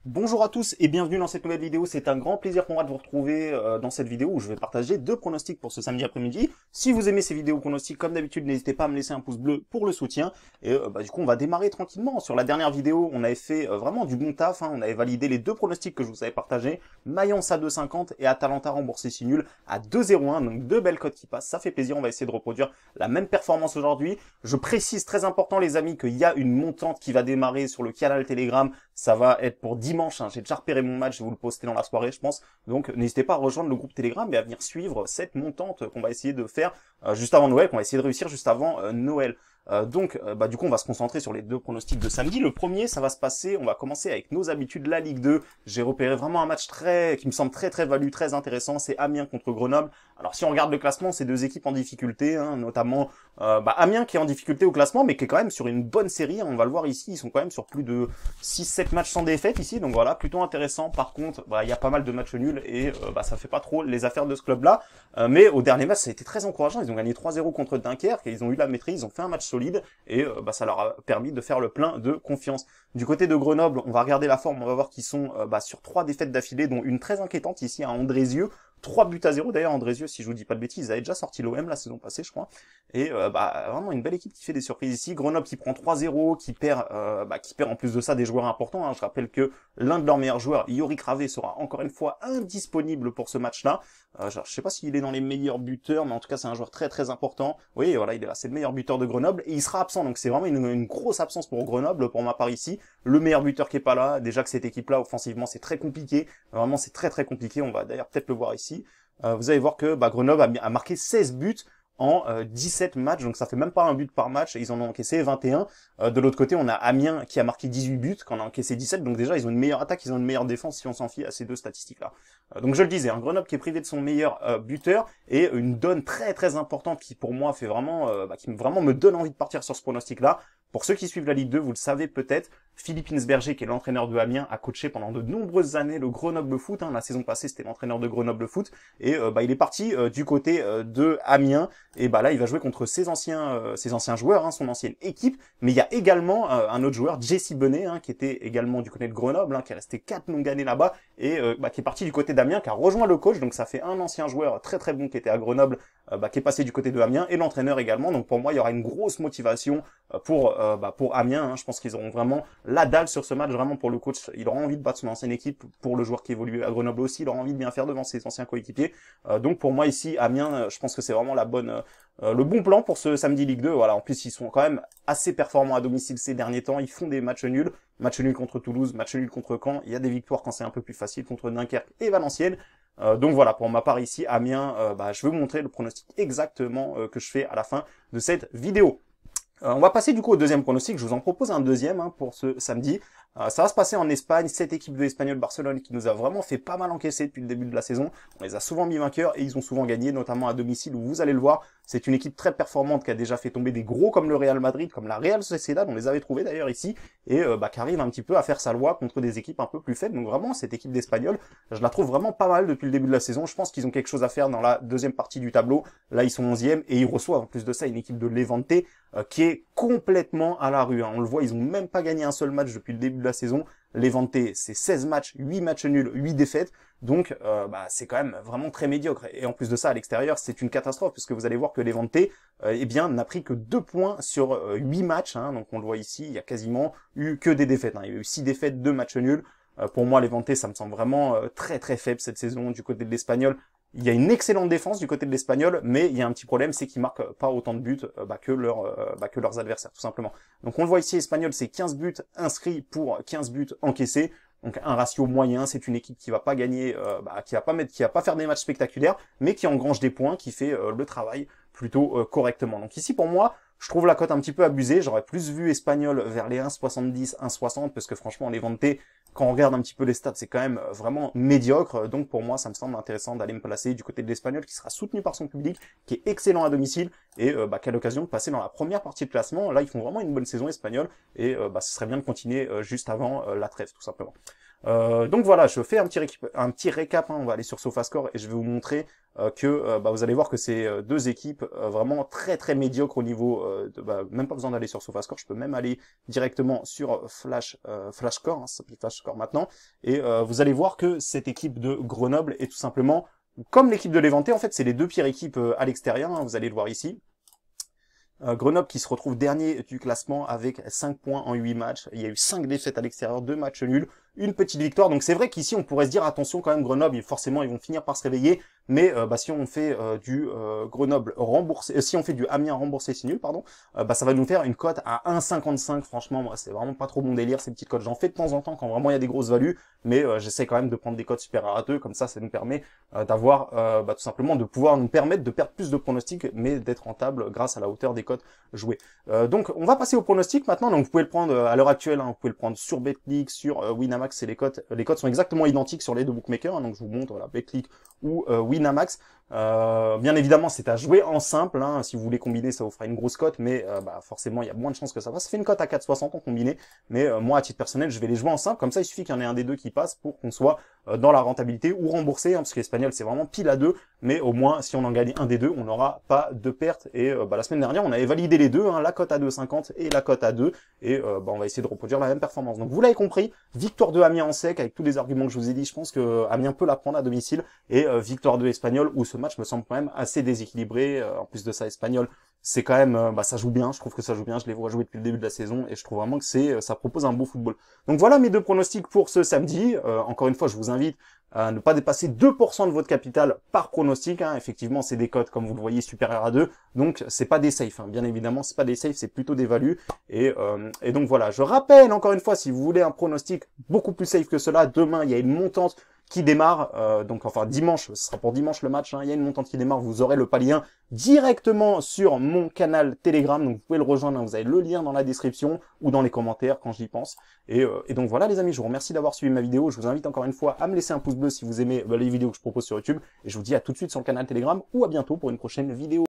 Bonjour à tous et bienvenue dans cette nouvelle vidéo. C'est un grand plaisir pour moi de vous retrouver dans cette vidéo où je vais partager deux pronostics pour ce samedi après-midi. Si vous aimez ces vidéos pronostics, comme d'habitude, n'hésitez pas à me laisser un pouce bleu pour le soutien. Et du coup, on va démarrer tranquillement. Sur la dernière vidéo, on avait fait vraiment du bon taf. On avait validé les deux pronostics que je vous avais partagés. Mayence à 2,50 et Atalanta remboursé si nul à 2,01. Donc deux belles cotes qui passent. Ça fait plaisir. On va essayer de reproduire la même performance aujourd'hui. Je précise, très important les amis, qu'il y a une montante qui va démarrer sur le canal Telegram. Ça va être pour dimanche, hein. J'ai déjà repéré mon match, je vais vous le poster dans la soirée, je pense. Donc n'hésitez pas à rejoindre le groupe Telegram et à venir suivre cette montante qu'on va essayer de faire juste avant Noël, qu'on va essayer de réussir juste avant Noël. Du coup, on va se concentrer sur les deux pronostics de samedi. Le premier, ça va se passer, on va commencer avec nos habitudes, la Ligue 2. J'ai repéré vraiment un match qui me semble très value, très intéressant. C'est Amiens contre Grenoble. Alors, si on regarde le classement, c'est deux équipes en difficulté, hein, notamment Amiens qui est en difficulté au classement, mais qui est quand même sur une bonne série. Hein, on va le voir ici, ils sont quand même sur plus de 6-7 matchs sans défaite ici. Donc voilà, plutôt intéressant. Par contre, il y a pas mal de matchs nuls et ça fait pas trop les affaires de ce club-là. Mais au dernier match, ça a été très encourageant. Ils ont gagné 3-0 contre Dunkerque et ils ont eu la maîtrise, ils ont fait un match solide et ça leur a permis de faire le plein de confiance. Du côté de Grenoble, on va regarder la forme, on va voir qu'ils sont sur 3 défaites d'affilée, dont une très inquiétante ici à Andrézieux. 3-0 d'ailleurs, Andrézieux, si je vous dis pas de bêtises, ils avaient déjà sorti l'OM la saison passée, je crois. Et vraiment une belle équipe qui fait des surprises ici. Grenoble qui prend 3-0, qui perd en plus de ça des joueurs importants. Hein. Je rappelle que l'un de leurs meilleurs joueurs, Yorick Ravé, sera encore une fois indisponible pour ce match-là. Je sais pas s'il est dans les meilleurs buteurs, mais en tout cas c'est un joueur très important. Oui, voilà, il est là, c'est le meilleur buteur de Grenoble et il sera absent. Donc c'est vraiment une grosse absence pour Grenoble, pour ma part ici. Le meilleur buteur qui est pas là. Déjà que cette équipe-là, offensivement, c'est très compliqué. Vraiment, c'est très compliqué. On va d'ailleurs peut-être le voir ici. Vous allez voir que Grenoble a marqué 16 buts en 17 matchs, donc ça fait même pas un but par match, et ils en ont encaissé 21. De l'autre côté, on a Amiens qui a marqué 18 buts, qui en a encaissé 17, donc déjà ils ont une meilleure attaque, ils ont une meilleure défense si on s'en fie à ces deux statistiques-là. Donc je le disais, un Grenoble qui est privé de son meilleur buteur, et une donne très importante qui pour moi fait vraiment, vraiment me donne envie de partir sur ce pronostic-là. Pour ceux qui suivent la Ligue 2, vous le savez peut-être, Philippe Insberger, qui est l'entraîneur de Amiens, a coaché pendant de nombreuses années le Grenoble Foot. Hein. La saison passée, c'était l'entraîneur de Grenoble Foot. Et il est parti du côté de Amiens. Et là, il va jouer contre ses anciens joueurs, hein, son ancienne équipe. Mais il y a également un autre joueur, Jesse Benet, hein, qui était également du côté de Grenoble, hein, qui est resté 4 longues années là-bas, et qui est parti du côté d'Amiens, qui a rejoint le coach. Donc ça fait un ancien joueur très bon qui était à Grenoble, qui est passé du côté de Amiens, et l'entraîneur également. Donc pour moi, il y aura une grosse motivation pour Amiens. Hein. Je pense qu'ils auront vraiment la dalle sur ce match, vraiment pour le coach. Il aura envie de battre son ancienne équipe, pour le joueur qui évolue à Grenoble aussi, il aura envie de bien faire devant ses anciens coéquipiers. Donc pour moi ici, Amiens, je pense que c'est vraiment le bon plan pour ce samedi Ligue 2. Voilà, en plus ils sont quand même assez performants à domicile ces derniers temps, ils font des matchs nuls contre Toulouse, match nul contre Caen, il y a des victoires quand c'est un peu plus facile contre Dunkerque et Valenciennes. Donc voilà, pour ma part ici, Amiens, je vais vous montrer le pronostic exactement que je fais à la fin de cette vidéo. On va passer du coup au deuxième pronostic, je vous en propose un deuxième hein, pour ce samedi. Ça va se passer en Espagne, cette équipe de l'Espagnol Barcelone qui nous a vraiment fait pas mal encaisser depuis le début de la saison. On les a souvent mis vainqueurs et ils ont souvent gagné, notamment à domicile où vous allez le voir. C'est une équipe très performante qui a déjà fait tomber des gros comme le Real Madrid, comme la Real Sociedad, on les avait trouvés d'ailleurs ici, et qui arrive un petit peu à faire sa loi contre des équipes un peu plus faibles. Donc vraiment, cette équipe d'Espagnols, je la trouve vraiment pas mal depuis le début de la saison. Je pense qu'ils ont quelque chose à faire dans la deuxième partie du tableau. Là, ils sont 11e et ils reçoivent en plus de ça une équipe de Levante qui est complètement à la rue. Hein. On le voit, ils ont même pas gagné un seul match depuis le début de la saison. Levante, c'est 16 matchs, 8 matchs nuls, 8 défaites. Donc, c'est quand même vraiment très médiocre. Et en plus de ça, à l'extérieur, c'est une catastrophe, puisque vous allez voir que Levante, n'a pris que 2 points sur 8 matchs. Hein. Donc, on le voit ici, il y a quasiment eu que des défaites. Hein. Il y a eu 6 défaites, 2 matchs nuls. Pour moi, Levante, ça me semble vraiment très faible cette saison du côté de l'Espagnol. Il y a une excellente défense du côté de l'Espagnol, mais il y a un petit problème, c'est qu'ils marquent pas autant de buts que leurs adversaires, tout simplement. Donc on le voit ici, l'Espagnol, c'est 15 buts inscrits pour 15 buts encaissés. Donc un ratio moyen, c'est une équipe qui va pas gagner, qui va pas faire des matchs spectaculaires, mais qui engrange des points, qui fait le travail plutôt correctement. Donc ici, pour moi, je trouve la cote un petit peu abusée. J'aurais plus vu Espagnol vers les 1,70, 1,60, parce que franchement, Levante, quand on regarde un petit peu les stats, c'est quand même vraiment médiocre. Donc pour moi, ça me semble intéressant d'aller me placer du côté de l'Espagnol, qui sera soutenu par son public, qui est excellent à domicile, et qui a l'occasion de passer dans la première partie de classement. Là, ils font vraiment une bonne saison espagnole, et ce serait bien de continuer juste avant la trêve, tout simplement. Donc voilà, je fais un petit récap, hein. On va aller sur SofaScore et je vais vous montrer vous allez voir que c'est deux équipes vraiment très très médiocres au niveau même pas besoin d'aller sur SofaScore, je peux même aller directement sur Flashscore, hein, ça s'appelle Flashscore maintenant, et vous allez voir que cette équipe de Grenoble est tout simplement comme l'équipe de l'Éventé. En fait, c'est les deux pires équipes à l'extérieur, hein, vous allez le voir ici. Grenoble qui se retrouve dernier du classement avec 5 points en 8 matchs. Il y a eu 5 défaites à l'extérieur, 2 matchs nuls, une petite victoire. Donc c'est vrai qu'ici on pourrait se dire attention quand même Grenoble, forcément ils vont finir par se réveiller. Mais si on fait du Grenoble remboursé, si on fait du Amiens remboursé c'est nul, pardon, ça va nous faire une cote à 1,55. Franchement, moi c'est vraiment pas trop mon délire ces petites cotes. J'en fais de temps en temps quand vraiment il y a des grosses values, mais j'essaie quand même de prendre des cotes supérieures à 2, comme ça nous permet d'avoir tout simplement de pouvoir nous permettre de perdre plus de pronostics, mais d'être rentable grâce à la hauteur des cotes jouées. Donc on va passer au pronostic maintenant. Donc vous pouvez le prendre à l'heure actuelle, hein, vous pouvez le prendre sur Betclic, sur Winamax, c'est les cotes sont exactement identiques sur les deux bookmakers, hein, donc je vous montre voilà, Betclic ou Winamax. Bien évidemment c'est à jouer en simple, hein, si vous voulez combiner ça vous fera une grosse cote, mais forcément il y a moins de chances que ça passe. Ça fait une cote à 4,60 en combiné, mais moi à titre personnel je vais les jouer en simple, comme ça il suffit qu'il y en ait un des deux qui passe pour qu'on soit dans la rentabilité ou remboursé, hein, parce que l'espagnol c'est vraiment pile à 2, mais au moins si on en gagne un des deux on n'aura pas de perte. Et la semaine dernière on avait validé les deux, hein, la cote à 2,50 et la cote à 2, et on va essayer de reproduire la même performance. Donc vous l'avez compris, victoire de Amiens en sec avec tous les arguments que je vous ai dit. Je pense que Amiens peut la prendre à domicile, et victoire de Espagnol où ce match me semble quand même assez déséquilibré. En plus de ça, Espagnol c'est quand même ça joue bien, je trouve que ça joue bien, je les vois jouer depuis le début de la saison et je trouve vraiment que ça propose un beau football. Donc voilà mes deux pronostics pour ce samedi. Encore une fois je vous invite à ne pas dépasser 2% de votre capital par pronostic, hein. Effectivement c'est des cotes comme vous le voyez supérieures à 2, donc c'est pas des safes, hein. Bien évidemment c'est pas des safes, c'est plutôt des values, et donc voilà, je rappelle encore une fois, si vous voulez un pronostic beaucoup plus safe que cela, demain il y a une montante qui démarre, donc enfin dimanche, ce sera pour dimanche le match, hein, il y a une montante qui démarre, vous aurez le lien directement sur mon canal Telegram, donc vous pouvez le rejoindre, hein, vous avez le lien dans la description ou dans les commentaires quand j'y pense, et donc voilà les amis, je vous remercie d'avoir suivi ma vidéo, je vous invite encore une fois à me laisser un pouce bleu si vous aimez les vidéos que je propose sur YouTube, et je vous dis à tout de suite sur le canal Telegram, ou à bientôt pour une prochaine vidéo.